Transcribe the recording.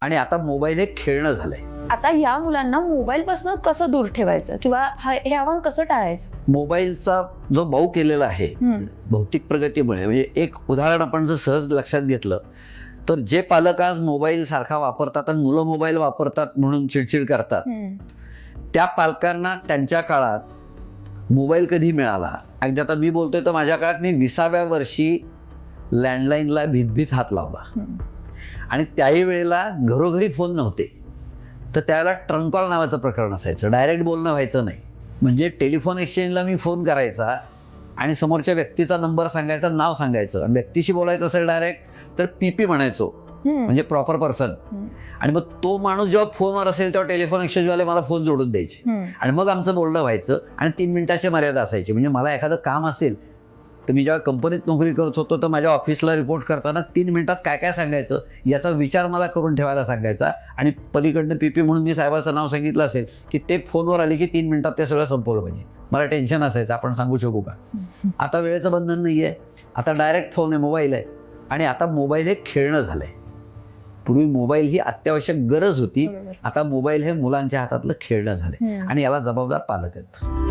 आणि आता मोबाईल हे खेळणं झालंय. आता या मुलांना मोबाईल पासून कसं दूर ठेवायचं किंवा हे आव्हान कसं टाळायचं? मोबाईलचा जो बाऊ केलेला आहे भौतिक प्रगतीमुळे, म्हणजे एक उदाहरण आपण जर सहज लक्षात घेतलं तर जे पालक आज मोबाईल सारखा वापरतात आणि मुलं मोबाईल वापरतात म्हणून चिडचिड करतात, त्या पालकांना त्यांच्या काळात मोबाईल कधी मिळाला. अगदी आता मी बोलतोय तर माझ्या काळात मी 20व्या वर्षी लँडलाईनला भीत हात लावला. आणि त्याही वेळेला घरोघरी फोन नव्हते, तर त्यावेळेला ट्रंक कॉल नावाचं प्रकरण असायचं. डायरेक्ट बोलणं व्हायचं नाही. म्हणजे टेलिफोन एक्सचेंजला मी फोन करायचा आणि समोरच्या व्यक्तीचा नंबर सांगायचा, नाव सांगायचं, आणि व्यक्तीशी बोलायचं असेल डायरेक्ट तर पीपी म्हणायचो, म्हणजे प्रॉपर पर्सन. आणि मग तो माणूस जेव्हा फोनवर असेल तेव्हा टेलिफोन एक्सचेंजवाले मला फोन जोडून द्यायचे आणि मग आमचं बोलणं व्हायचं. आणि 3 मिनिटाची मर्यादा असायची. म्हणजे मला एखादं काम असेल तर मी जेव्हा कंपनीत नोकरी करत होतो तर माझ्या ऑफिसला रिपोर्ट करताना 3 मिनिटात काय काय सांगायचं याचा विचार मला करून ठेवायला सांगायचा. आणि पलीकडनं पीपी म्हणून मी साहेबाचं नाव सांगितलं असेल की ते फोनवर आले की 3 मिनिटात ते सगळं संपवलं पाहिजे. मला टेन्शन असायचं, आपण सांगू शकू का. आता वेळेचं बंधन नाही आहे. आता डायरेक्ट फोन आहे, मोबाईल आहे. आणि आता मोबाईल हे खेळणं झालंय. पूर्वी मोबाईल ही अत्यावश्यक गरज होती. आता मोबाईल हे मुलांच्या हातातलं खेळणं झालंय आणि याला जबाबदार पालक आहेत.